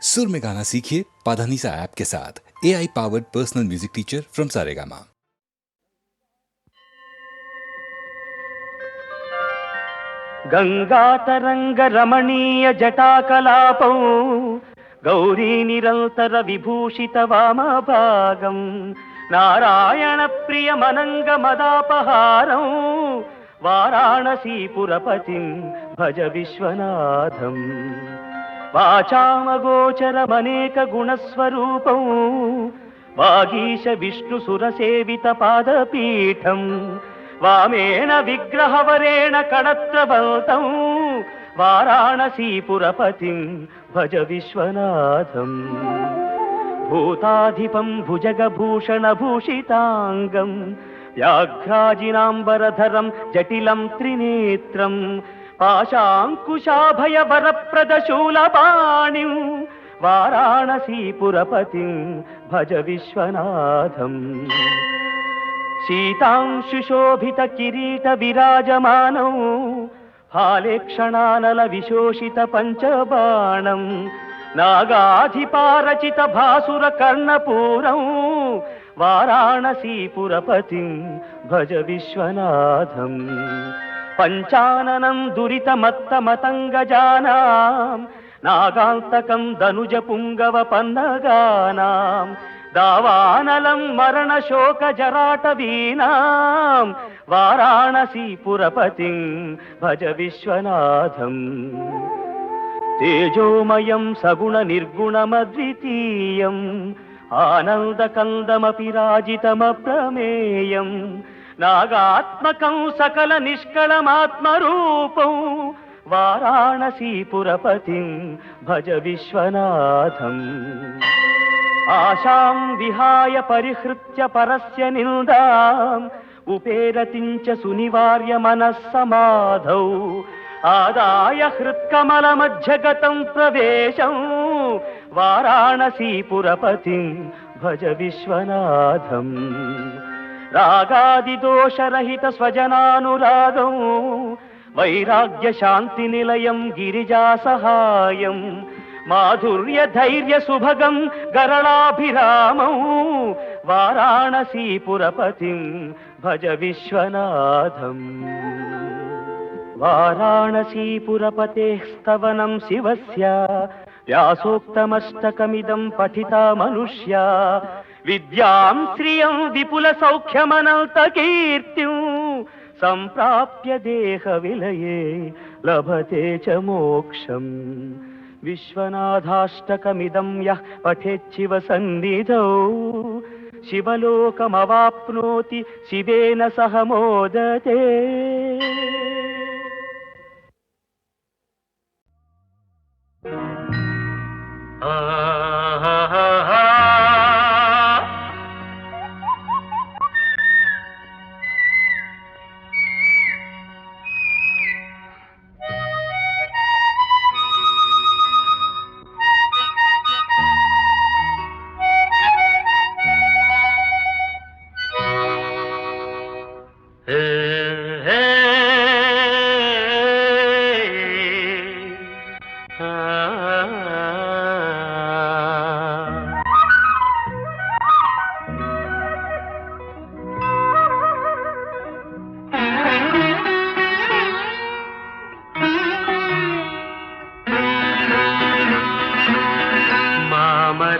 सुर में गाना सीखिए पाधानीसा ऐप के साथ। AI powered personal music teacher from Saregama. Ganga तरंग रमणीय जटाकलापौ गौरी निरंतर विभूषित वामभागं नारायण प्रिय मनंग मदापहारं वाराणसीपुरपतिं भज विश्वनाथं वाचामगोचरमनेक गुणस्वरूपं वागीश विष्णुसुरसेवित पादपीठं वामेन विग्रहवरेण कणत्रबल्तं वाराणसीपुरपतिं भज विश्वनाथं भूताधिपं भुजगभूषणभूषिताङ्गं व्याघ्राजिनाम्बरधरं जटिलं त्रिनेत्रं पाशाङ्कुशाभयवरप्रदशूलपाणिं वाराणसीपुरपतिं भज विश्वनाथं शीतांशुशोभित किरीट विराजमानौ हालेक्षणानल विशोषित पंचबाणं नागाधिपारचित भासुर कर्णपूरं वाराणसीपुरपतिं भज विश्वनाथं पंचाननं दुरितमत्तमतङ्गजानां नागान्तकं दनुज पुङ्गव पन्नगानां दावानलं मरणशोकजराटवीनां वाराणसीपुरपतिं भज विश्वनाथं तेजोमयं सगुणनिर्गुणमद्वितीयम् आनन्दकन्दमपि राजितमप्रमेयं नागात्मकं सकलनिष्कळमात्मरूपं वाराणसीपुरपतिं भज विश्वनाथम् आशां विहाय परिहृत्य परस्य निन्दाम् उपेरतिञ्च सुनिवार्य मनः समाधौ आदाय हृत्कमलमध्यगतं प्रवेशं वाराणसीपुरपतिं भज विश्वनाथं रागादिदोषरहित स्वजनानुरागं वैराग्यशान्तिनिलयं गिरिजासहायं माधुर्य धैर्य सुभगं गरलाभिरामं वाराणसीपुरपतिं भज विश्वनाथं वाराणसीपुरपतेः स्तवनं शिवस्य व्यासोक्तमष्टकमिदं पठिता मनुष्या विद्यां श्रियं विपुलसौख्यमनन्तकीर्तिं सम्प्राप्य देहविलये लभते च मोक्षम् विश्वनाथाष्टकमिदं यः पठेच्छिव सन्निधौ शिवलोकमवाप्नोति शिवेन सह मोदते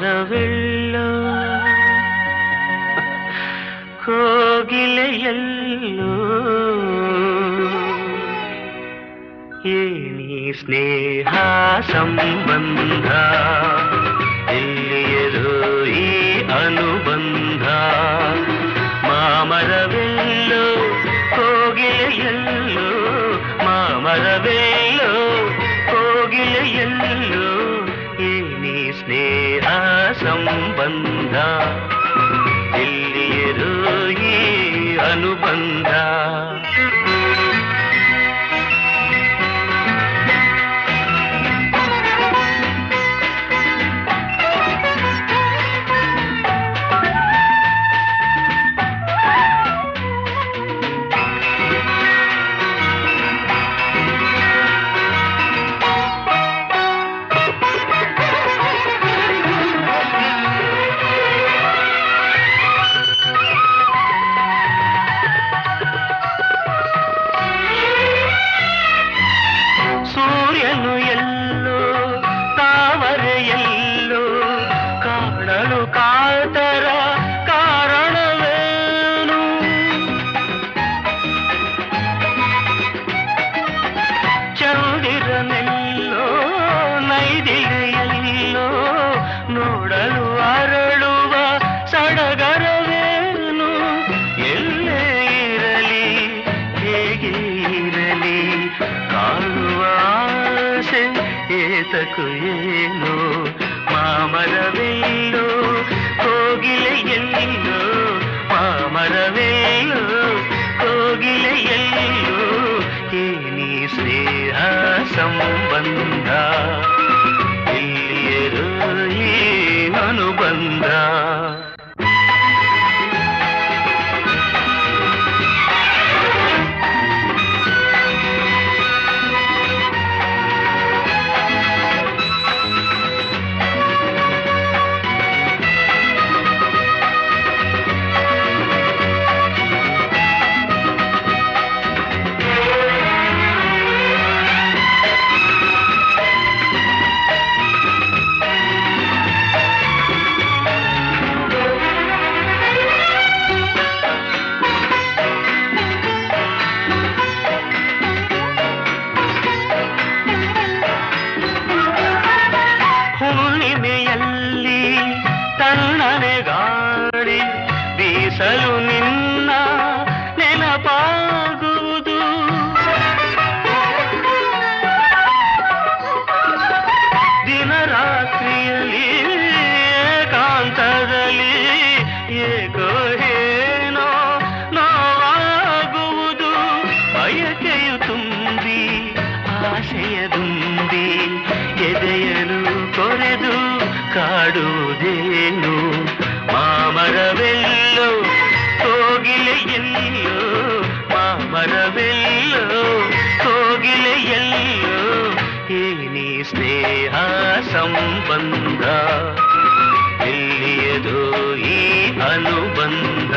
ಮಾಮರವೆಲ್ಲೋ ಕೋಗಿಲೆಯಲ್ಲೋ ಏನಿ ಸ್ನೇಹ ಸಂಬಂಧ ಎಲ್ಲಿಯರೋ ಈ ಅನುಬಂಧ ಮಾಮರವೆಲ್ಲೋ ಕೋಗಿಲೆಯಲ್ಲೋ ಮಾಮರವೆಲ್ಲೋ ಕೋಗಿಲೆಯಲ್ಲೋ ಏನಿ ಸ್ನೇಹ ಸಂಬಂಧ ಎಲ್ಲಿಯರೋ ಈ ಅನುಬಂಧ ಬೆಳಕು ಏನೋ ಮಾಮರವೆಲ್ಲೋ ಕೋಗಿಲೆಯೆಲ್ಲೋ ಮಾಮರವೆಲ್ಲೋ ಕೋಗಿಲೆಯೆಲ್ಲೋ ಏನಿ ಸ್ನೇಹ ಸಂಬಂಧ ಇಲ್ಲಿಯರು ಈ ಅನುಬಂಧ ಬೀಸಲು ನಿನ್ನ ನೆನಪಾಗುವುದು ದಿನರಾತ್ರಿಯಲ್ಲಿ ಏಕಾಂತದಲ್ಲಿ ಏಕೋ ಏನೋ ನೋವಾಗುವುದು ಬಯಕೆಯು ತುಂಬಿ ಆಶೆಯ ತುಂಬಿ ಎದೆಯಲು ಕೊರೆದು ಕಾಡುವುದೇನು ಮಾಮರವೆಲ್ಲೋ ಕೋಗಿಲೆಯೆಲ್ಲೋ ಮಾಮರವೆಲ್ಲೋ ಕೋಗಿಲೆಯೆಲ್ಲೋ ಏನಿ ಸ್ನೇಹ ಸಂಬಂಧ ಎಲ್ಲಿಯದೋ ಈ ಅನುಬಂಧ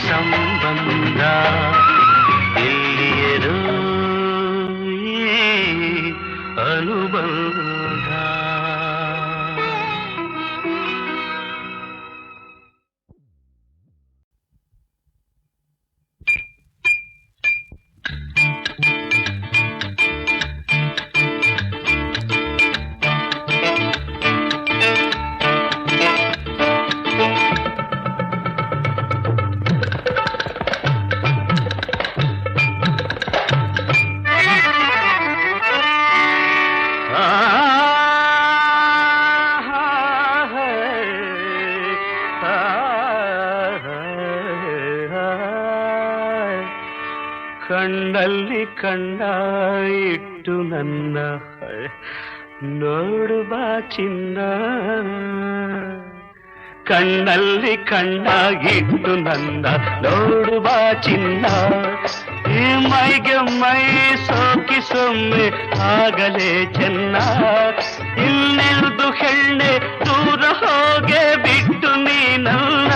ಸಂಬಂಧ ಎಲ್ಲಿಯರು ಅನುಬಂಧ ಕಣ್ಣಲ್ಲಿ ಕಣ್ಣ ಇಟ್ಟು ನನ್ನ ನೋಡು ಬಾ ಚಿನ್ನ ಕಣ್ಣಲ್ಲಿ ಕಣ್ಣ ಇಟ್ಟು ನನ್ನ ನೋಡು ಬಾ ಚಿನ್ನ ಈ ಮೈಗೆ ಮೈ ಸೋಕಿ ಸೊಮ್ಮೆ ಆಗಲೇ ಚೆನ್ನ ಇನ್ನೆಲ್ದು ಹೆಣ್ಣೆ ದೂರ ಹೋಗೆ ಬಿಟ್ಟು ನೀನಲ್ಲ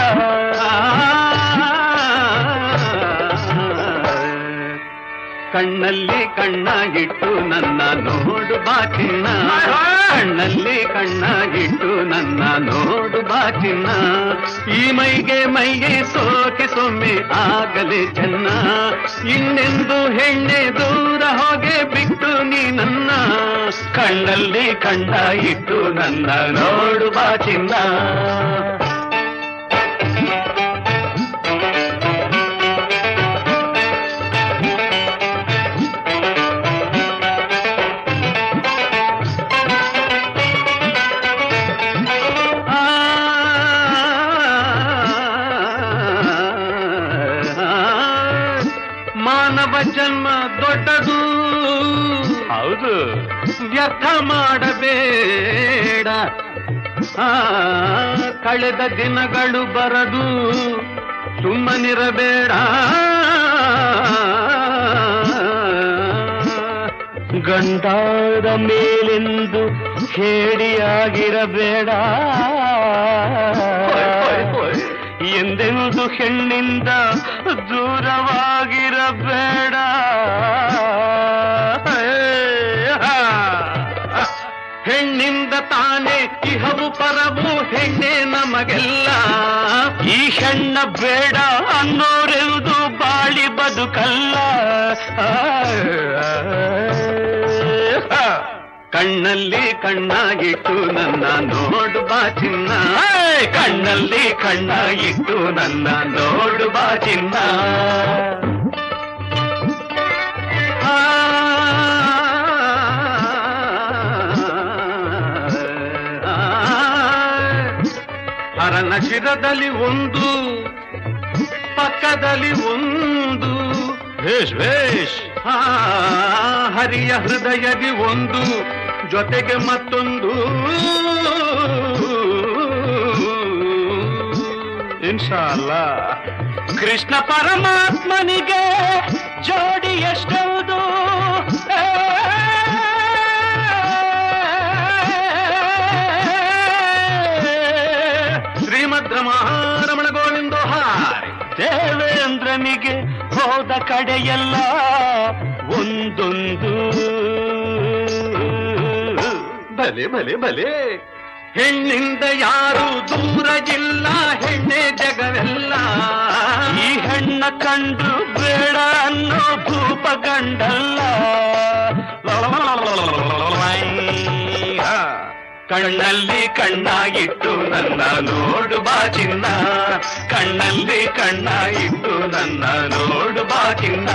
ಕಣ್ಣಲ್ಲಿ ಕಣ್ಣಾಗಿಟ್ಟು ನನ್ನ ನೋಡು ಬಾ ಚಿನ್ನ ಕಣ್ಣಲ್ಲಿ ಕಣ್ಣಾಗಿಟ್ಟು ನನ್ನ ನೋಡು ಬಾ ಚಿನ್ನ ಈ ಮೈಗೆ ಸೋಕೆ ಸೊಮ್ಮೆ ಆಗಲೇ ಚೆನ್ನ ಇನ್ನೆಂದು ಹೆಣ್ಣೆ ದೂರ ಹೋಗೆ ಬಿಟ್ಟು ನೀ ನನ್ನ ಕಣ್ಣಲ್ಲಿ ಕಣ್ಣಾಗಿಟ್ಟು ನನ್ನ ನೋಡು ಬಾ ಚಿನ್ನ ಮಾನವ ಜನ್ಮ ದೊಡ್ಡದು ಹೌದು ವ್ಯರ್ಥ ಮಾಡಬೇಡ ಕಳೆದ ದಿನಗಳು ಬರದು ಸುಮ್ಮನಿರಬೇಡ ಗಂಡಾದ ಮೇಲೆಂದು ಹೇಡಿಯಾಗಿರಬೇಡ ಎಂದೆಂದು ಹೆಣ್ಣಿಂದ ದೂರವಾಗಿರಬೇಡ ಹೆಣ್ಣಿಂದ ತಾನೇ ಇಹವು ಪರವು ಹೆಣ್ಣೆ ನಮಗೆಲ್ಲ ಈ ಹೆಣ್ಣ ಬೇಡ ಅನ್ನೋರೆಂದು ಬಾಳಿ ಬದುಕಲ್ಲ ಕಣ್ಣಲ್ಲಿ ಕಣ್ಣಾಗಿಟ್ಟು ನನ್ನ ನೋಡು ಬಾ ಚಿನ್ನ, ಕಣ್ಣಲ್ಲಿ ಕಣ್ಣಾಗಿಟ್ಟು ನನ್ನ ನೋಡು ಬಾ ಚಿನ್ನ. ಹರನ ಶಿರದಲ್ಲಿ ಒಂದು, ಪಕ್ಕದಲ್ಲಿ ಒಂದು, ವೇಷ್ ವೇಷ್. ಹರಿಯ ಹೃದಯದಿ ಒಂದು, ಜೊತೆಗೆ ಮತ್ತೊಂದು. ಇನ್ಶಾಲ್ಲಾ ಕೃಷ್ಣ ಪರಮಾತ್ಮನಿಗೆ ಜೋಡಿ ಎಷ್ಟೌದು. ಶ್ರೀಮದ್ ರಮಣ ಗೋವಿಂದೋ ಹಾರಿ. ದೇವೇಂದ್ರನಿಗೆ ಹೋದ ಕಡೆಯೆಲ್ಲ ಒಂದೊಂದು. ಭಲೆ ಭಲೆ ಭಲೆ, ಹೆಣ್ಣಿಂದ ಯಾರು ದೂರ ಇಲ್ಲ, ಹೆಣ್ಣೆ ಜಗವೆಲ್ಲ. ಈ ಹೆಣ್ಣ ಕಂಡು ಬೇಡ ಅನ್ನೋ ಭೂಪ ಗಂಡಲ್ಲ. ಕಣ್ಣಲ್ಲಿ ಕಣ್ಣಾಗಿಟ್ಟು ನನ್ನ ನೋಡು ಬಾ ಚಿನ್ನ, ಕಣ್ಣಲ್ಲಿ ಕಣ್ಣಾಗಿಟ್ಟು ನನ್ನ ನೋಡು ಬಾ ಚಿನ್ನ.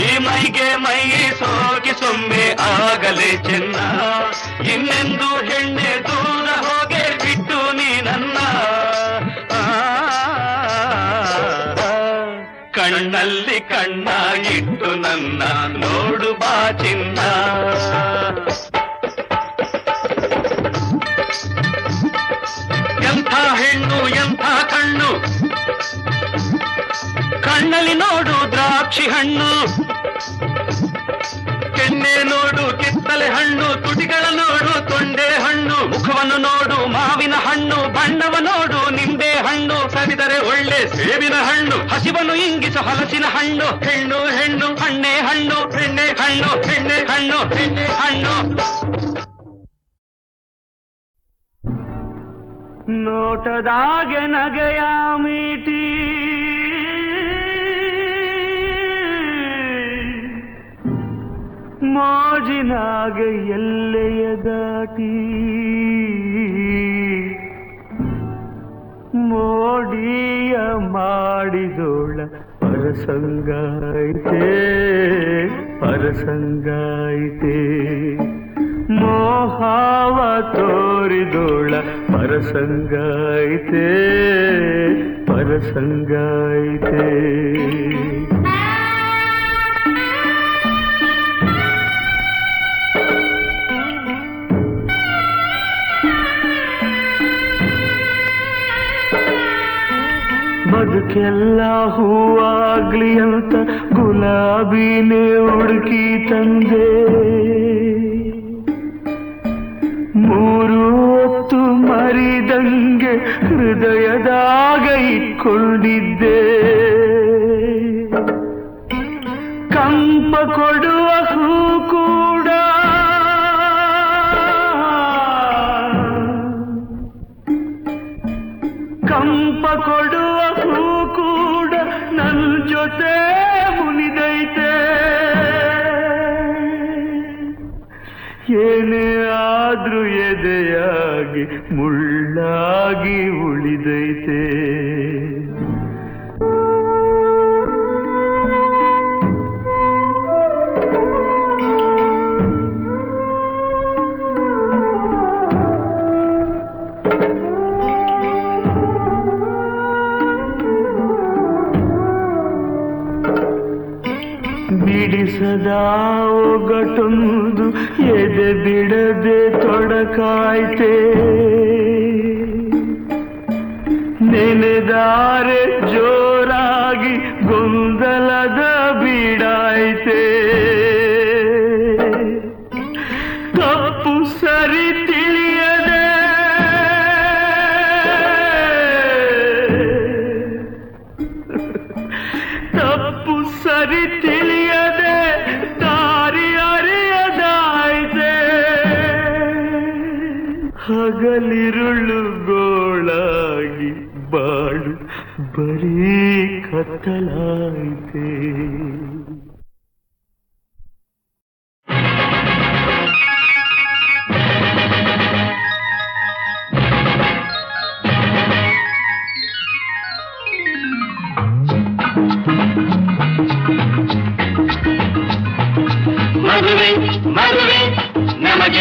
ಈ ಮೈಗೆ ಮೈ ಸೋಕಿ ಸೊಮ್ಮೆ ಆಗಲೇ ಚೆನ್ನ, ಇನ್ನೆಂದು ಹೆಣ್ಣೆ ದೂರ ಹೋಗೆ ಬಿಟ್ಟು ನೀ ನನ್ನ. ಕಣ್ಣಲ್ಲಿ ಕಣ್ಣಾಗಿಟ್ಟು ನನ್ನ ನೋಡು ಬಾ ಚಿನ್ನ. ಎಂಥ ಹೆಣ್ಣು ಎಂಥ ಕಣ್ಣು, ಕಣ್ಣಲ್ಲಿ ನೋಡು ದ್ರಾಕ್ಷಿ ಹಣ್ಣು. ಕೆನ್ನೆ ನೋಡು ಕಿತ್ತಲೆ ಹಣ್ಣು, ತುಟಿಗಳ ನೋಡು ತೊಂಡೆ ಹಣ್ಣು. ಮುಖವನ್ನು ನೋಡು ಮಾವಿನ ಹಣ್ಣು, ಬಣ್ಣವ ನೋಡು ನಿಂಬೆ ಹಣ್ಣು. ಸವಿದರೆ ಒಳ್ಳೆ ಸೇಬಿನ ಹಣ್ಣು, ಹಸಿವನ್ನು ಇಂಗಿಸು ಹಲಸಿನ ಹಣ್ಣು. ಹೆಣ್ಣು ಹೆಣ್ಣು ಹಣ್ಣೆ ಹಣ್ಣು, ಹೆಣ್ಣೆ ಹಣ್ಣು ಹೆಣ್ಣೆ ಹಣ್ಣು ಹೆಣ್ಣೆ ಹಣ್ಣು. ನೋಟದಾಗೆ ನಗೆಯ ಮೀಟಿ, ಮೋಜಿನಾಗೆ ಎಲ್ಲೆಯ ದಾಟಿ. ಮೋಡಿಯ ಮಾಡಿದೋಳ ಪರಸಂಗಾಯಿತೆ ಪರಸಂಗಾಯಿತೆ. ಮೋಹಾವ ತೋರಿದೋಳ ಪರಸಂಗಾಯಿತೆ ಪರಸಂಗಾಯಿತೆ. ಬದುಕೆಲ್ಲ ಹೂವಾಗ್ಲಿ ಅಂತ ಗುಲಾಬಿನೇ ಹುಡುಕಿ ತಂದೆ. ಮೂರು ಹೊತ್ತು ಮರಿದಂಗೆ ಹೃದಯದಾಗ ಇಟ್ಕೊಂಡಿದ್ದೆ. ಕಂಪ ಕೊಡುವ ಹೂ ಕೂಡ ಕಂಪ ಕೊಡುವ ಹೂ ಕೂಡ ನನ್ನ ಜೊತೆ ಮುನಿದೈತೆ. ಏನೇ ಆದ್ರೂ ಎದೆಯಾಗಿ ಮುಳ್ಳಾಗಿ ಉಳಿದೈತೆ. ಬಿಡಿಸದ ಒಗಟೊಂದು ಎದೆ ಬಿಡದೆ ತೊಡಕಾಯ್ತೆ. ನೆನೆದಾರೆ ಜೋರಾಗಿ ಗೊಂದಲದ ಬೀಡಾಯ್ತೆ. ತಪ್ಪು ಸರಿ ತಿಳಿಯದೆ ತಪ್ಪು ಸರಿ ತಿಳಿಯದೆ ದಾರಿ ಅರಿಯದಾಯ್ತೆ. ಹಗಲಿರುಳು ಗೋಳಾಗಿ ಬಾಳು ಬರೀ ಕತ್ತಲಾಯ್ತೆ.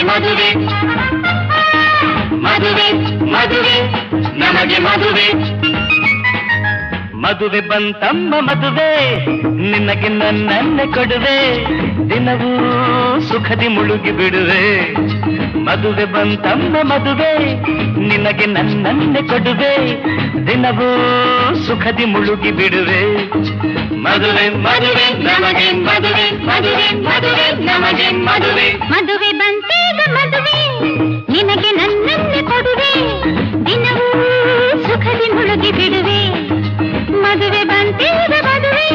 ಮದುವೆ ಮದುವೆ ಮದುವೆ ನಮಗೆ ಮದುವೆ ಮದುವೆ ಬಂತಮ್ಮ ಮದುವೆ ನಿನಗೆ ನನ್ನನ್ನೇ ಕೊಡುವೆ ದಿನವೂ ಸುಖದಿ ಮುಳುಗಿ ಬಿಡುವೆ ಮದುವೆ ಬಂತಮ್ಮ ಮದುವೆ ನಿನಗೆ ನನ್ನನ್ನೇ ಕೊಡುವೆ ದಿನವೂ ಸುಖದಿ ಮುಳುಗಿ ಬಿಡುವೆ ಮದುವೆ ಮದುವೆ ನಮಗೆ ಮದುವೆ ಮದುವೆ ಮದುವೆ ನಮಗೆ ಮದುವೆ ಮದುವೆ ಬಂತೀಗ ಮದುವೆ ನಿನಗೆ ನನ್ನನ್ನೇ ಕೊಡುವೆ ದಿನವೂ ಸುಖದಿ ಮುಳುಗಿ ಬಿಡುವೆ ಮದುವೆ ಬಂತೀಗ ಮದುವೆ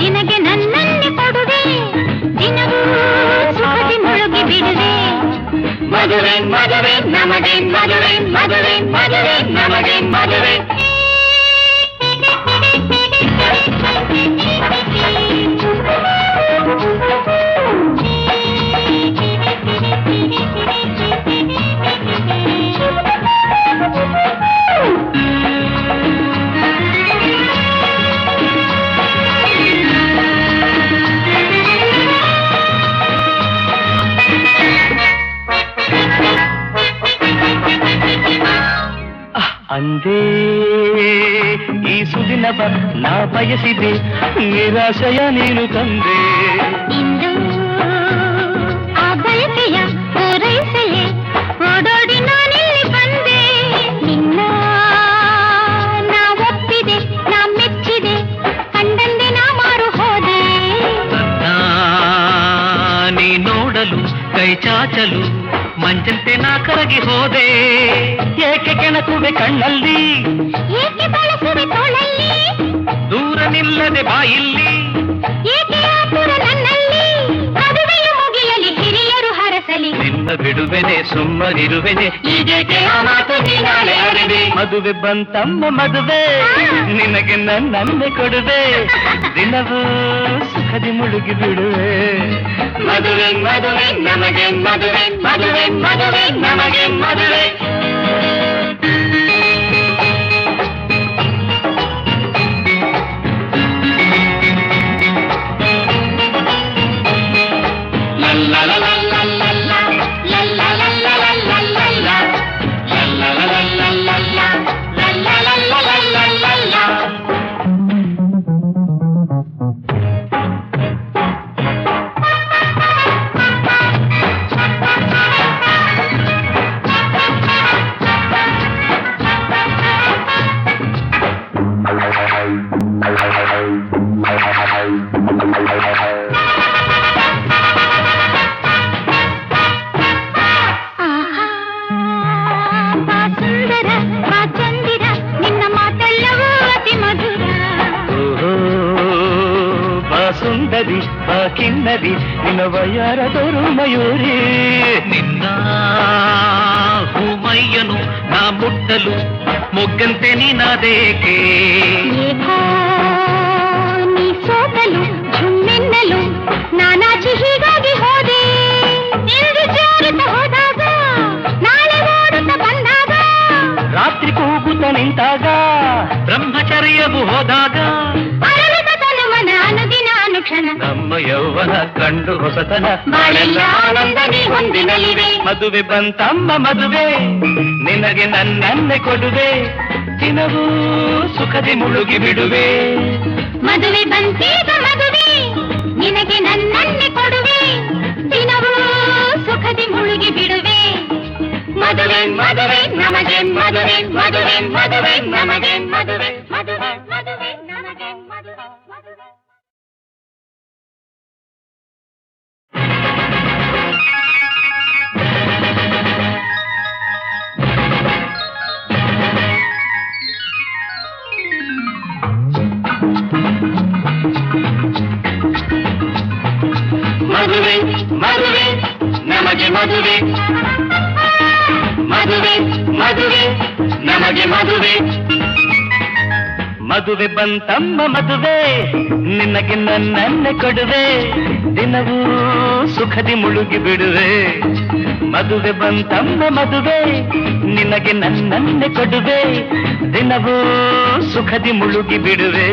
ನಿನಗೆ ನನ್ನನ್ನೇ ಕೊಡುವೆ ದಿನವೂ ಸುಖದಿ ಮುಳುಗಿ ಬಿಡುವೆ ಮದುವೆ ಮದುವೆ ನಮಗೆ ಮದುವೆ ಮದುವೆ ಮದುವೆ ನಮಗೆ ಮದುವೆ ಅಂದೇ ಈ ಸುದಿನವ ನಾ ಬಯಸಿದೆ ನಿರಾಶಯ ನೀನು ತಂದೆ ಇಂದು ಆ ಬಯಕೆಯ ಪೂರೈಸಲೇ ಓಡೋಡಿ ನಾನಿಲ್ಲಿ ಬಂದೆ ನಿನ್ನ ನಾ ಒಪ್ಪಿದೆ ನಾ ಮೆಚ್ಚಿದೆ ಕಂಡಂದೆ ನಾ ಮಾರು ಹೋದೆ ನೀ ನೋಡಲು ಕೈ ಚಾಚಲು ಮಂಚಂತೆ ನಾ ಕರಗಿ ಹೋದೆ ಏಕೆ ಕೆಣಕುವೆ ಕಣ್ಣಲ್ಲಿ ಏಕೆ ಬಳಸುವೆ ತೋಳಲ್ಲಿ ದೂರ ನಿಲ್ಲದೆ ಬಾಯಿಲ್ಲಿ ಏಕೆ ಆತುರ ನನ್ನಲ್ಲಿ ಮದುವೆಯ ಮುಗಿಯಲಿ ಹಿರಿಯರು ಹರಸಲಿ ನಿನ್ನ ಬಿಡುವೆನೆ ಸುಮ್ಮನಿರುವೆನೆ ಈಗೇಕೆ ಆ ಮಾತು ನೀ ನಾಳೆ ಅರಿವೆ ಮದುವೆ ಬಂತಮ್ಮ ಮದುವೆ ನಿನಗೆ ನನ್ನನ್ನೇ ಕೊಡುವೆ ದಿನವೂ ಸುಖದಿ ಮುಳುಗಿ ಬಿಡುವೆ ಮದುವೆ ಮದುವೆ ನಮಗೆ ಮದುವೆ ಮದುವೆ ಮದುವೆ ನಮಗೆ ಮದುವೆ ಸುಂದರಿ ಆ ಕಿನ್ನರಿ ನಿನ್ನ ವಯ್ಯಾರದೊರು ಮಯೂರಿ ನಿನ್ನ ಹೂಮಯ್ಯನು ನಾ ಮುಟ್ಟಲು ಮೊಗ್ಗಂತೆ ನೀನಾದೇಕೆ ನೀ ಸೋತಲು ಝುಮ್ಮೆನ್ನಲು ನಾನಾಚಿ ಹೀಗಾಗಿ ಹೋದೆ ಇಂದು ಜಾರುತ್ತ ಹೋದಾಗ ನಾಳೆ ಓಡುತ್ತ ಬಂದಾಗ ರಾತ್ರಿ ಕೂಗುತ್ತ ನಿಂತಾಗ ಬ್ರಹ್ಮಚರ್ಯವು ಹೋದಾಗ ಅನುದಿನ ಅನುಕ್ಷಣ ನಮ್ಮ ಯೌವನ ಕಂಡು ಹೊಸತನ ಬಾಳೆಲ್ಲ ಆನಂದ ನೀ ಹೊಂದಿನಲಿವೆ ಮದುವೆ ಬಂತಮ್ಮ ಮದುವೆ ನಿನಗೆ ನನ್ನನ್ನೇ ಕೊಡುವೆ ದಿನವೂ ಸುಖದಿ ಮುಳುಗಿ ಬಿಡುವೆ ಮದುವೆ ಬಂತೀಗ ಮದುವೆ ನಿನಗೆ ನನ್ನನ್ನೇ ಕೊಡುವೆ ದಿನವೂ ಸುಖದಿ ಮುಳುಗಿ ಬಿಡುವೆ ಮದುವೆ ಮದುವೆ ನಮಗೆ ಮದುವೆ ಮದುವೆ ಮದುವೆ ನಮಗೆ ಮದುವೆ ಮದುವೆ ಮದುವೆ ನಮಗೆ ಮದುವೆ ಮದುವೆ ಮದುವೆ ಮದುವೆ ನಮಗೆ ಮದುವೆ ಮದುವೆ ಮದುವೆ ನಮಗೆ ಮದುವೆ ಮದುವೆ ಬಂತಮ್ಮ ಮದುವೆ ನಿನಗೆ ನನ್ನೆ ಕೊಡುವೆ ದಿನವೂ ಸುಖದಿ ಮುಳುಗಿ ಬಿಡುವೆ ಮದುವೆ ಬಂತಮ್ಮ ಮದುವೆ ನಿನಗೆ ನನ್ನೆ ಕೊಡುವೆ ದಿನವೂ ಸುಖದಿ ಮುಳುಗಿ ಬಿಡುವೆ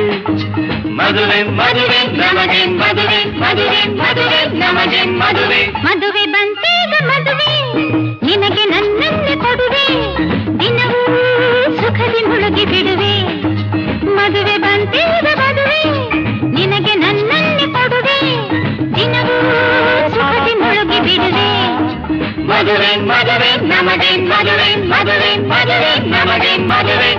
ಮದುವೆ ಮದುವೆ ನಮಗೆ ಮದುವೆ ಮದುವೆ ಮದುವೆ ನಮಗೆ ಮದುವೆ ಮದುವೆ ಬಂತೀಗ ಮದುವೆ ನಿನಗೆ ನನ್ನನ್ನೇ ಕೊಡುವೆ ದಿನವೂ ಸುಖದಿ ಮುಳುಗಿ ಬಿಡುವೆ ಮದುವೆ ಬಂತೀಗ ಮದುವೆ ನಿನಗೆ ನನ್ನನ್ನೇ ಕೊಡುವೆ ದಿನವೂ ಸುಖದಿ ಮುಳುಗಿ ಬಿಡುವೆ ಮದುವೆ ಮದುವೆ ನಮಗೆ ಮದುವೆ ಮದುವೆ ಮದುವೆ ನಮಗೆ ಮದುವೆ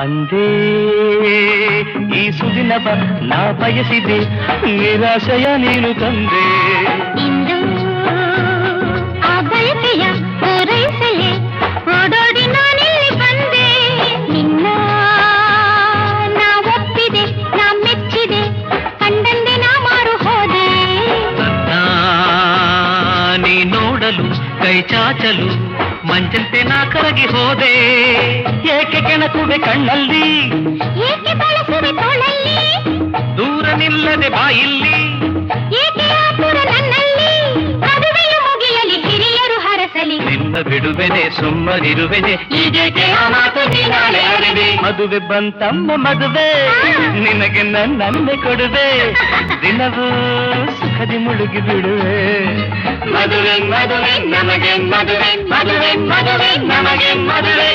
ಅಂದೇ ಈ ಸುದಿನವ ನಾ ಬಯಸಿದೆ ನಿರಾಶೆಯ ನೀನು ತಂದೆ ಇಂದು ಆ ಬಯಕೆಯ ಪೂರೈಸಲೇ ಓಡೋಡಿ ನಾನಿಲ್ಲಿ ಬಂದೆ ನಿನ್ನ ನಾ ಒಪ್ಪಿದೆ ನಾ ಮೆಚ್ಚಿದೆ ಕಂಡಂದೆ ನಾ ಮಾರು ಹೋದೆ ನೀ ನೋಡಲು ಕೈ ಚಾಚಲು ಮಂಚಂತೆ ನಾ ಕರಗಿ ಹೋದೆ ಏಕೆ ಕೆಣಕುವೆ ಕಣ್ಣಲ್ಲಿ ಏಕೆ ಬಳಸುವೆ ತೋಳಲ್ಲಿ ದೂರ ನಿಲ್ಲದೆ ಬಾಯಿಲ್ಲಿ ಏಕೆ ಆತುರ ನನ್ನಲ್ಲಿ ಮದುವೆಯ ಮುಗಿಯಲಿ ಹಿರಿಯರು ಹರಸಲಿ ನಿನ್ನ ಬಿಡುವೆನೆ ಸುಮ್ಮನಿರುವೆನೆ ಈಗೇಕೆ ಆ ಮಾತು ನೀ ನಾಳೆ ಅರಿವೆ ಮದುವೆ ಬಂತಮ್ಮ ಮದುವೆ ನಿನಗೆ ನನ್ನೆ ಕೊಡುವೆ ದಿನವೂ ಸುಖದಿ ಮುಳುಗಿ ಬಿಡುವೆ ಮದುವೆ ಮದುವೆ ನಮಗೆ ಮದುವೆ ಮದುವೆ ಮದುವೆ ನಮಗೆ ಮದುವೆ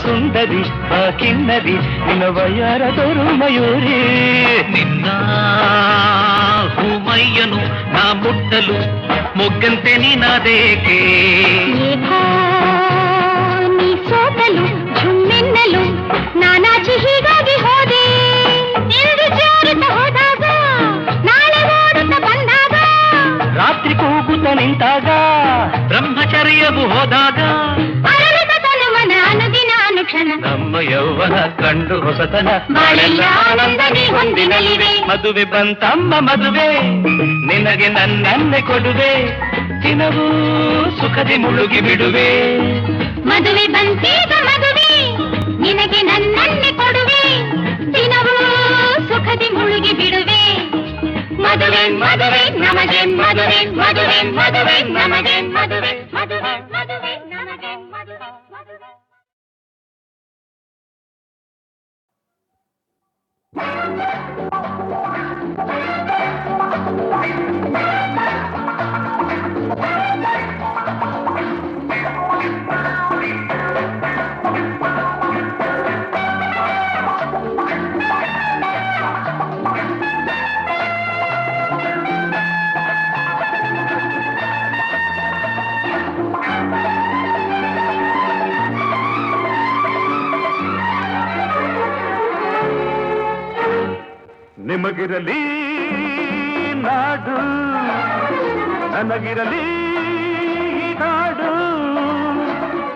ಸುಂದರಿ ಆ ಕಿನ್ನರಿ ನಿನ್ನ ವಯ್ಯಾರದೊರು ಮಯೂರಿ ನಿನ್ನ ಹೂಮಯ್ಯನು ನಾ ಮುಟ್ಟಲು ಮೊಗ್ಗಂತೆ ನೀನಾದೇಕೆ ನೀ ಸೋತಲು ಝುಮ್ಮೆನ್ನಲು ನಾನಾಚಿ ಹೀಗಾಗಿ ಹೋದೆ ಇಂದು ಜಾರುತ್ತ ಹೋದಾಗ ನಾಳೆ ಓಡುತ್ತ ಬಂದಾಗ ರಾತ್ರಿ ಕೂಗುತ್ತ ನಿಂತಾಗ ಬ್ರಹ್ಮಚರ್ಯವು ಹೋದಾಗ ಅನುದಿನ ಅನುಕ್ಷಣ ನಮ್ಮ ಯೌವನ ಕಂಡು ಹೊಸತನ ಬಾಳೆಲ್ಲ ಆನಂದ ನೀ ಹೊಂದಿನಲಿವೆ ಮದುವೆ ಬಂತಮ್ಮ ಮದುವೆ ನಿನಗೆ ನನ್ನೆ ಕೊಡುವೆ ದಿನವೂ ಸುಖದಿ ಮುಳುಗಿ ಬಿಡುವೆ ಮದುವೆ ಬಂತೀಗ ಮದುವೆ ನಿನಗೆ ನನ್ನೆ ಕೊಡುವೆ ದಿನವೂ ಸುಖದಿ ಮುಳುಗಿ ಬಿಡುವೆ ಮದುವೆ ಮದುವೆ ನಮಗೆ ಮದುವೆ ಮದುವೆ ಮದುವೆ ನಮಗೆ ಮದುವೆ ಮದುವೆ ಮದುವೆ ನಮಗೆ ಮದುವೆ ಮದುವೆ ನಿಮಗಿರಲಿ ನಾಡು ನನಗಿರಲಿ ನಾಡು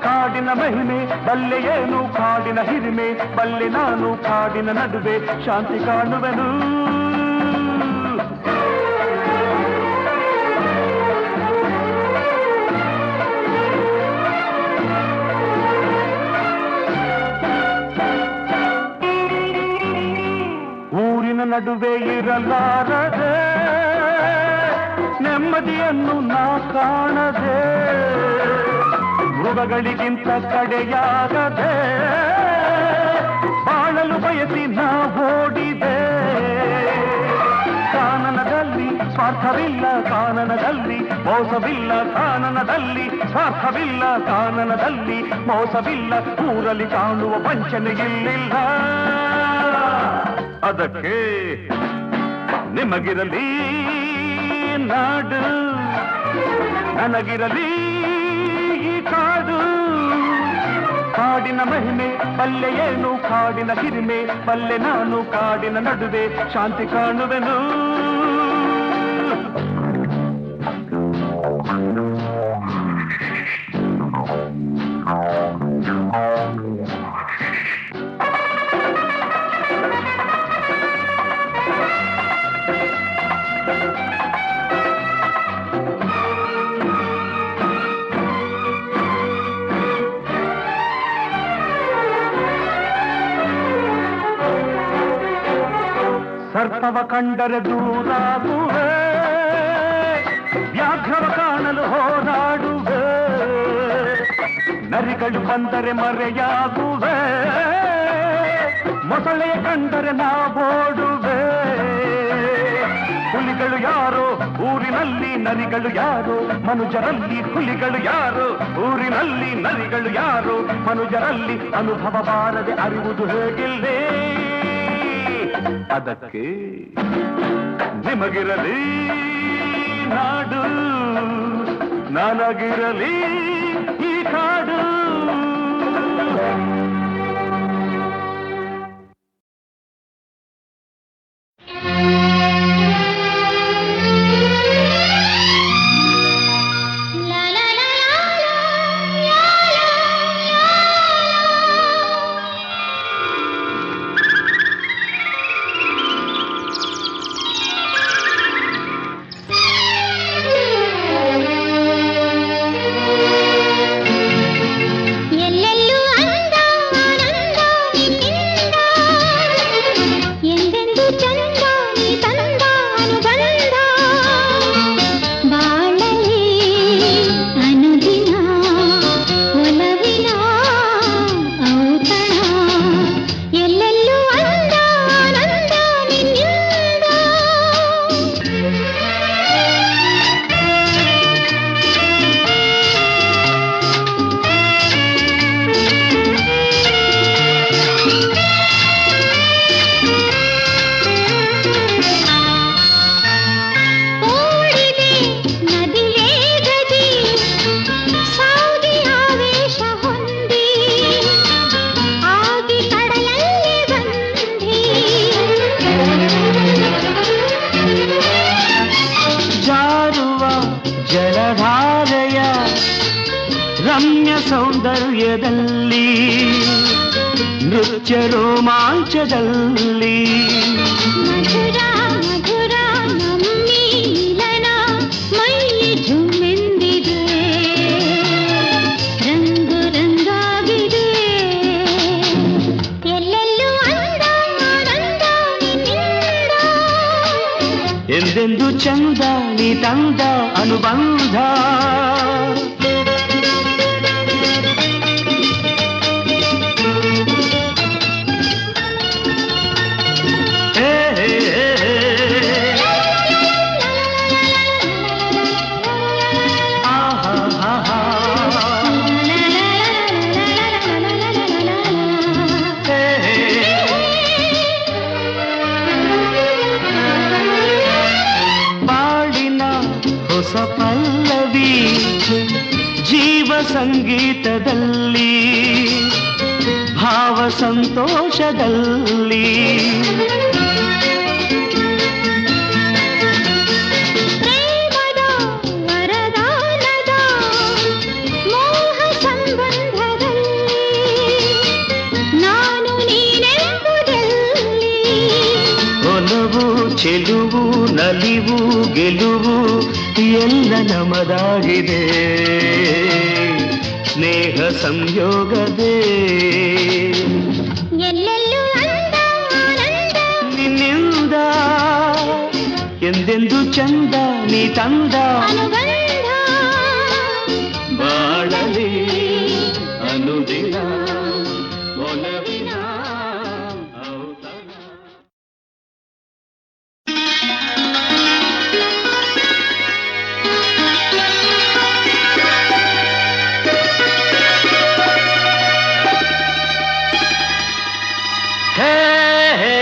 ಕಾಡಿನ ಮಹಿಮೆ ಬಲ್ಲೆ ಏನು ಕಾಡಿನ ಹಿರಿಮೆ ಬಲ್ಲೆ ನಾನು ಕಾಡಿನ ನಡುವೆ ಶಾಂತಿ ಕಾಣುವೆನು ನಡುವೆ ಇರಲಾರದೆ ನೆಮ್ಮದಿಯನ್ನು ನಾ ಕಾಣದೆ ಮೃಗಗಳಿಗಿಂತ ಕಡೆಯಾಗದೆ ಬಾಳಲು ಬಯಸಿ ನಾ ಓಡಿದೆ. ಕಾನನದಲ್ಲಿ ಸ್ವಾರ್ಥವಿಲ್ಲ, ಕಾನನದಲ್ಲಿ ಮೋಸವಿಲ್ಲ, ಕಾನನದಲ್ಲಿ ಸ್ವಾರ್ಥವಿಲ್ಲ, ಕಾನನದಲ್ಲಿ ಮೋಸವಿಲ್ಲ, ಊರಲ್ಲಿ ಕಾಣುವ ವಂಚನೆ ಇಲ್ಲಿಲ್ಲ. ಅದಕ್ಕೆ ನಿಮಗಿರಲಿ ನಾಡು, ನನಗಿರಲಿ ಈ ಕಾಡು. ಕಾಡಿನ ಮಹಿಮೆ ಬಲ್ಲೆ ಏನು, ಕಾಡಿನ ಹಿರಿಮೆ ಬಲ್ಲೆ ನಾನು, ಕಾಡಿನ ನಡುವೆ ಶಾಂತಿ ಕಾಣುವೆನು. ಸರ್ಪವ ಕಂಡರೆ ದೂರಾಗುವೆ, ವ್ಯಾಘ್ರವ ಕಾಣಲು ಹೋರಾಡುವೆ, ನರಿಗಳು ಬಂದರೆ ಮರೆಯಾಗುವೆ, ಮೊಸಳೆ ಕಂಡರೆ ನಾವೋಡುವೆ. ಹುಲಿಗಳು ಯಾರೋ ಊರಿನಲ್ಲಿ, ನರಿಗಳು ಯಾರೋ ಮನುಜರಲ್ಲಿ, ಹುಲಿಗಳು ಯಾರೋ ಊರಿನಲ್ಲಿ, ನರಿಗಳು ಯಾರೋ ಮನುಜರಲ್ಲಿ. ಅನುಭವ ಬಾರದೆ ಅರಿವುದು ಹೇಗಿಲ್ಲೇ. ಅದಕ್ಕೆ ನಿಮಗಿರಲಿ ನಾಡು, ನನಗಿರಲಿ ಈ ಕಾಡು. ಸೌಂದರ್ಯದಲ್ಲಿ ನೃತ್ಯ ರೋಮಾಂಚದಲ್ಲಿ ಮಧುರ ಮಧುರ ನಮ್ಮಿಲನ ಮೈ ಝುಮ್ಮೆಂದಿದೆ, ರಂಗು ರಂಗಾಗಿದೆ, ಎಲ್ಲೆಲ್ಲೂ ಅಂದ ಆನಂದ ನಿನ್ನಿಂದ. ಎಂದೆಂದು ಚಂದ ನೀ ತಂದ ಅನುಬಂಧ. ಪಲ್ಲವಿ ಜೀವ ಸಂಗೀತದಲ್ಲಿ, ಭಾವ ಸಂತೋಷದಲ್ಲಿ, ಪ್ರೇಮದ ವರದಾನದ ಮೋಹ ಸಂಬಂಧದಲ್ಲಿ, ನಾನು ನೀನೆಂಬುದಲ್ಲಿ, ಒಲವು ಚೆಲುವು ನಲಿವು ಗೆಲುವು ಎಲ್ಲ ನಮದಾಗಿದೆ, ಸ್ನೇಹ ಸಂಯೋಗದೇ ಎಲ್ಲೆಲ್ಲೂ ಅಂದ ಆನಂದ ನಿನ್ನಿಂದ. ಚಂದ ನೀ ತಂದ ಅನುಬಂಧ ಬಾಳಲಿ ಅನುದಿನ ಒಲವಿನ ಔತಣ. ಹೇ ಹೇ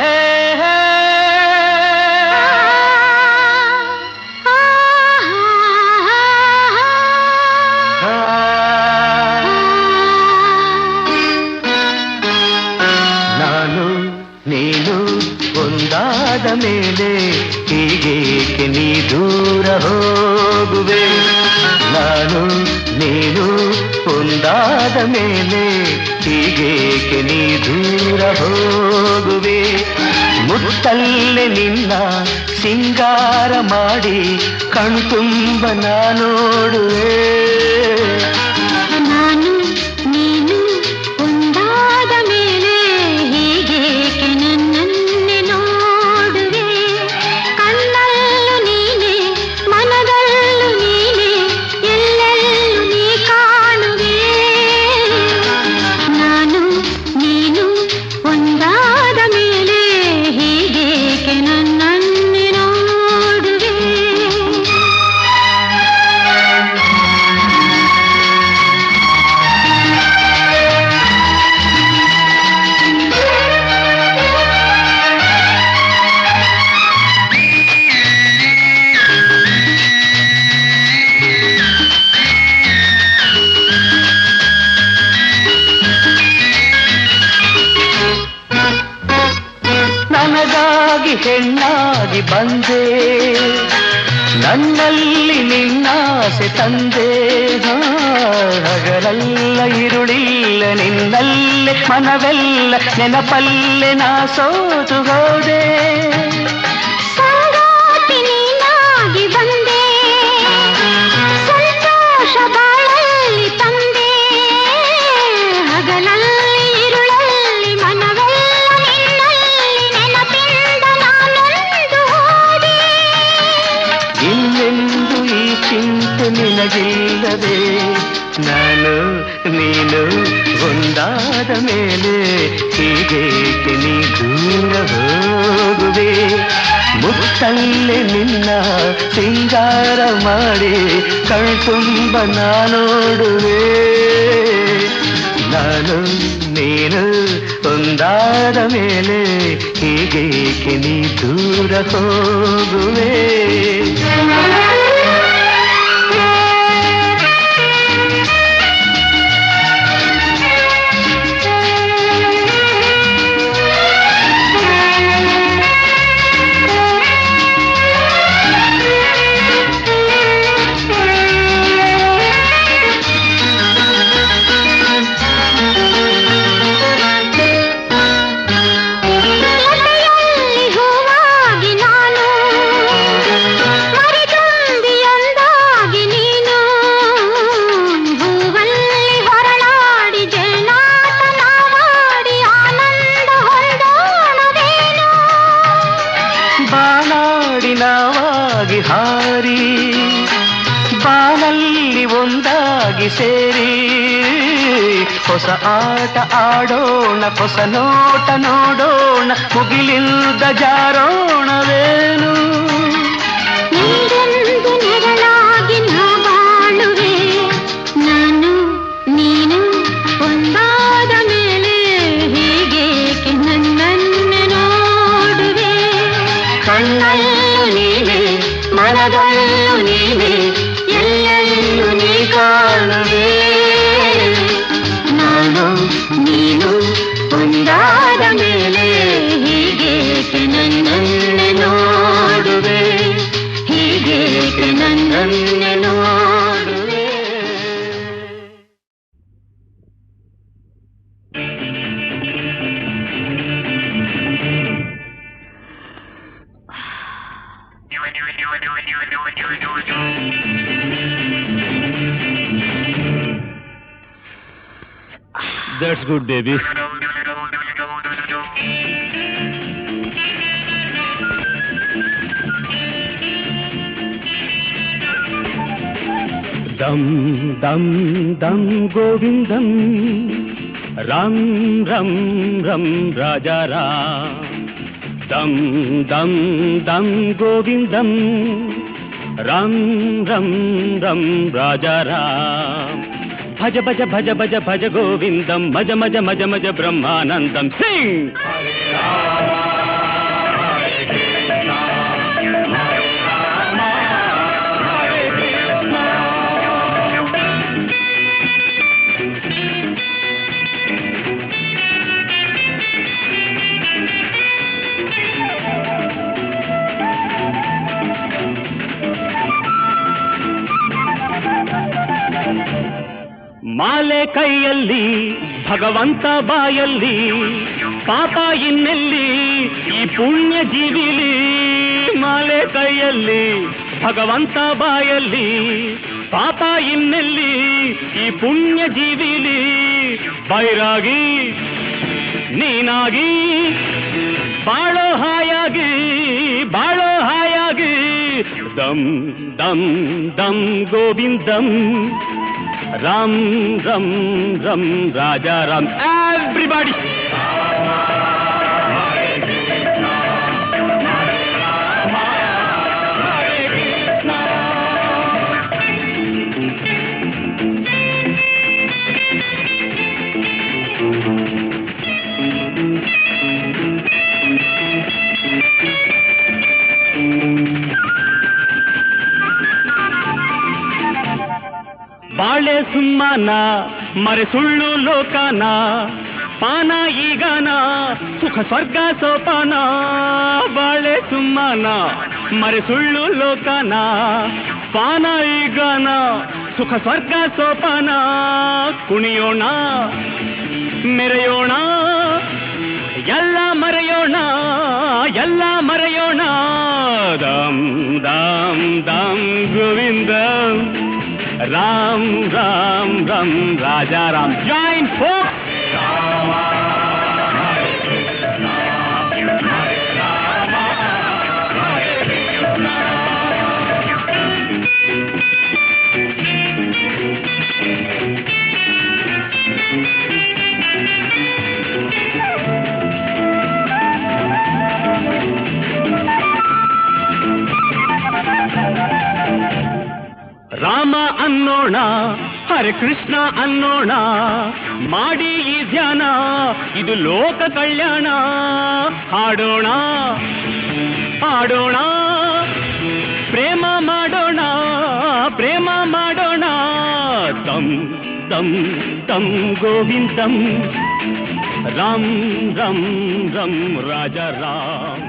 ಹೇ ಹೇ ನಾನು ನೀನು ಒಂದಾದ ಮೇಲೆ ಹೀಗೇಕೆ ನೀ ದೂರ ಹೋಗುವೆ. ನಾನು ನೀನು ಒಂದಾದ ಮೇಲೆ ಹೀಗೇಕೆ ನೀ ದೂರ ಹೋಗುವೆ. ಮುತ್ತಲ್ಲೇ ನಿನ್ನ ಸಿಂಗಾರ ಮಾಡಿ ಕಣ್ತುಂಬ ನೋಡುವೆ. ನಾನು ನೀನು ಒಂದಾದ ಮೇಲೆ ಹೀಗೇಕೆ ನನ್ನನ್ನೇ ನೋಡುವೆ. ಕಣ್ಣಲ್ಲೂ ನೀನೆ ಮನದಲ್ಲೂ ನೀನೆ ಎಲ್ಲೆಲ್ಲೂ ನೀ ಕಾಣುವೆ. ನಾನು ನೀನು ಒಂದಾದ ಮೇಲೆ ಹೀಗೇಕೆ ನನ್ನನ್ನೇ ನೋಡುವೆ. ನನಗಾಗಿ ಹೆಣ್ಣಾಗಿ ಬಂದೆ, ನನ್ನಲ್ಲಿ ನಿನ್ನಾಸೆ ತಂದೆ. ಹಗಲೆಲ್ಲ ಇರುಳಿಲ್ಲ ನಿನ್ನಲ್ಲೇ ಮನವೆಲ್ಲ ನೆನಪಲ್ಲೇ ನಾ ಸೋತು ಹೋದೆ. ಸಂಗಾತಿ ನೀನಾಗಿ ಬಂದೆ, ಸಂತೋಷ ಬಾಳಲ್ಲಿ ತಂದೆ. ಹಗಲಲ್ಲಿ ಇರುಳಲ್ಲಿ ಮನವೆಲ್ಲ ನಿನ್ನಲ್ಲಿ ನೆನಪಿಂದ ನಾನೊಂದು ಹೋದೆ. ಇನ್ನೆಂದು ಈ ಚಿಂತೆ ನಿನಗಿಲ್ಲದೆ, ನಾನು ನೀನು ಒಂದಾದ ಮೇಲೆ ಹೀಗೇಕೆ ನೀ ದೂರ ಹೋಗುವೆ. ಮುತ್ತಲ್ಲೇ ನಿನ್ನ ಸಿಂಗಾರ ಮಾಡಿ ಕಣ್ತುಂಬ ನೋಡುವೆ. ನಾನು ನೀನು ಒಂದಾದ ಮೇಲೆ ಹೀಗೇಕೆ ನೀ ದೂರ ಹೋಗುವೆ. ಎದೆಯಲ್ಲಿ ಹೂವಾಗಿ ನಾನು, ಮರಿದುಂಬಿಯೊಂದಾಗಿ ನೀನು. ಹೂವಲ್ಲಿ ಹೊರಳಾಡಿ ಜೇನಾಟ ನಾವಾಡಿ ಆನಂದ ಹೊರಡೋಣವೇನು. ಬಾನಾಡಿ ನಾವಾಗಿ ಹಾರಿ ಬಾನಲ್ಲಿ ಒಂದಾಗಿ ಸೇರಿ ಹೊಸ ಆಟ ಆಡೋಣ, ಹೊಸ ನೋಟ ನೋಡೋಣ, ಮುಗಿಲಿಂದ ಜಾರೋಣವೇನು. ನೀರೆಂದು ನೆರಳಾಗಿ ನಾ ಬಾಳುವೆ. ನಾನು ನೀನು ಒಂದಾದ ಮೇಲೆ ಹೀಗೇಕೆ ನನ್ನನ್ನೇ ನೋಡುವೆ. ಕಣ್ಣಲ್ಲೂ ನೀನೆ ಮನದಲ್ಲೂ ನೀನೆ ಎಲ್ಲೆಲ್ಲೂ ನೀ ಕಾಣುವೆ. ನಾನು ನೀನು ಒಂದಾದ ಮೇಲೆ ಹೀಗೇಕೆ ನನ್ನನ್ನೇ ನೋಡುವೆ. ಹೀಗೇಕೆ ನನ್ನನ್ನೇ ನೋಡುವೆ. That's good, baby. Dum dum dum గోవిందం రామ్ రమ్ రమ్ రాజా రామ్ దమ్ దమ్ దమ్ గోవిందం రామ్ రమ్ రమ్ రాజా రామ్ భజ భజ భజ భజ భజ గోవిందం మజ మజ మజ మజ బ్రహ్మానందం సింగ్ ಮಾಲೆ ಕೈಯಲ್ಲಿ ಭಗವಂತ ಬಾಯಲ್ಲಿ ಪಾಪ ಇನ್ನೆಲ್ಲಿ ಈ ಪುಣ್ಯ ಜೀವಿಲಿ ಮಾಲೆ ಕೈಯಲ್ಲಿ ಭಗವಂತ ಬಾಯಲ್ಲಿ ಪಾಪ ಇನ್ನೆಲ್ಲಿ ಈ ಪುಣ್ಯ ಜೀವಿಲಿ ಬೈರಾಗಿ ನೀನಾಗಿ ಬಾಳೋ ಹಾಯಾಗಿ ದಮ್ ದಮ್ ದಮ್ ಗೋವಿಂದಂ ರಾಮ್ ರಮ್ ರಮ್ ರಾಜಾ ರಾಮ್ ಎವ್ರಿಬಾಡಿ ಬಾಳೆ ಸುಮ್ಮನ ಮರೆ ಸುಳ್ಳು ಲೋಕನ ಪಾನ ಈಗನ ಸುಖ ಸ್ವರ್ಗ ಸೋಪಾನ ಬಾಳೆ ಸುಮ್ಮನ ಮರೆ ಸುಳ್ಳು ಲೋಕನ ಪಾನ ಈಗನ ಸುಖ ಸ್ವರ್ಗ ಸೋಪಾನ ಕುಣಿಯೋಣ ಮೆರೆಯೋಣ ಎಲ್ಲ ಮರೆಯೋಣ ದಮ್ ದಮ್ ದಮ್ ಗೋವಿಂದ ರಾಮ್ ರಾಮ್ ರಮ್ ರಾಜಾ ರಾಮ್ ಜಾಯಿನ್ ಫೋಕ್ ರಾಮ ಅನ್ನೋಣ ಹರೇ ಕೃಷ್ಣ ಅನ್ನೋಣ ಮಾಡಿ ಈ ಧ್ಯಾನ ಇದು ಲೋಕ ಕಲ್ಯಾಣ ಹಾಡೋಣ ಪ್ರೇಮ ಮಾಡೋಣ ದಮ್ ದಮ್ ದಮ್ ಗೋವಿಂದಂ ರಾಮ್ ರಮ್ ರಮ್ ರಾಜಾ ರಾಮ್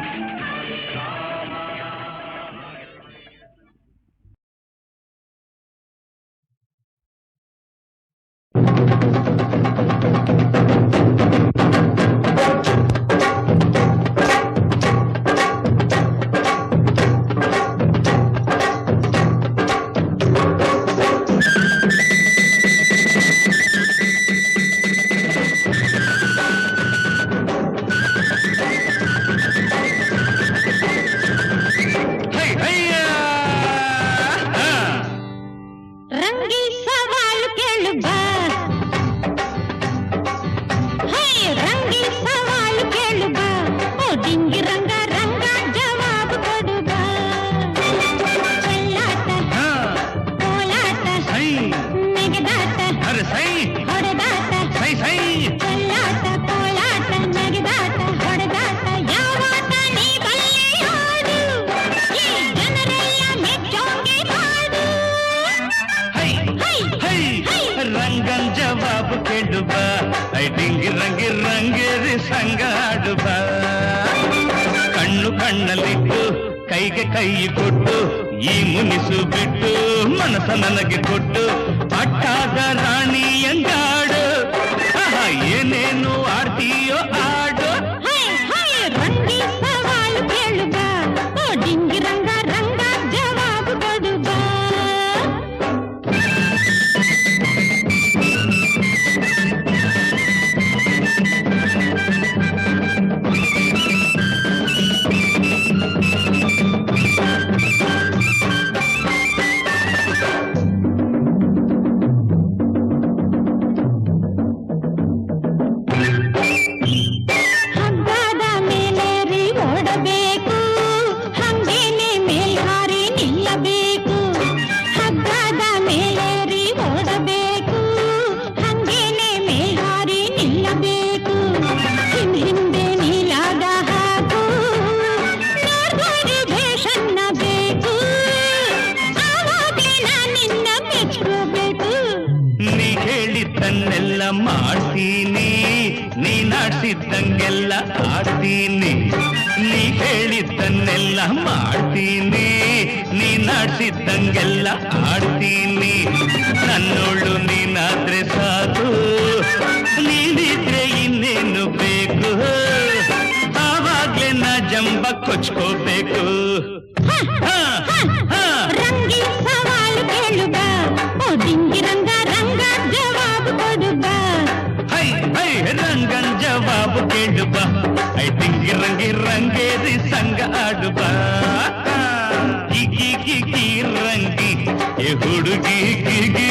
ಕಣ್ಣಲ್ಲಿಟ್ಟು ಕೈಗೆ ಕೈ ಕೊಟ್ಟು ಈ ಮುನಿಸು ಬಿಟ್ಟು ಮನಸ ನನಗೆ ಕೊಟ್ಟು ಪಟ್ಟಾದ ರಾಣಿಯಂಗಾಡು ಏನೇನು ಆಡ್ತೀಯೋ ಆಡು ರಂಗಿ ಸವಾಲು ಕೇಳು ಬಾ ಡಿಂಗಿ ರಂಗ ರಂಗ ಜವಾಬು ಕೊಡು ಬಾ ಹೇಳಿದ್ದನ್ನೆಲ್ಲ ಮಾಡ್ತೀನಿ ನೀನಾಡ್ಸಿದ್ದಂಗೆಲ್ಲ ಆಡ್ತೀನಿ ನೀ ಹೇಳಿದ್ದನ್ನೆಲ್ಲ ಮಾಡ್ತೀನಿ ನೀನಾಡ್ಸಿದ್ದಂಗೆಲ್ಲ ಆಡ್ತೀನಿ ನನ್ನೋಳು ನೀನಾದ್ರೆ ಸಾಕು ನೀನಿದ್ರೆ ಇನ್ನೇನು ಬೇಕು ಆವಾಗ್ಲೇ ನಾ ಜಂಬ ಕೊಚ್ಕೋಬೇಕು ರಂಗಿ ಸವಾಲು ಕೇಳು ಬಾ ಓ ಡಿಂಗಿ ರಂಗ ರಂಗ ಜವಾಬು ಕೊಡು ಬಾ ಹೈ ಹೈ ರಂಗನ್ ಜವಾಬು ಕೇಳು ಬಾ ಐ ಟಿಂಗಿ ರಂಗಿ ರಂಗೇರಿ ಸಂಗ ಆಡು ಬಾ ಗಿಗಿ ಗಿಗಿ ರಂಗಿ ಎ ಹುಡುಗಿ ಗಿಗಿ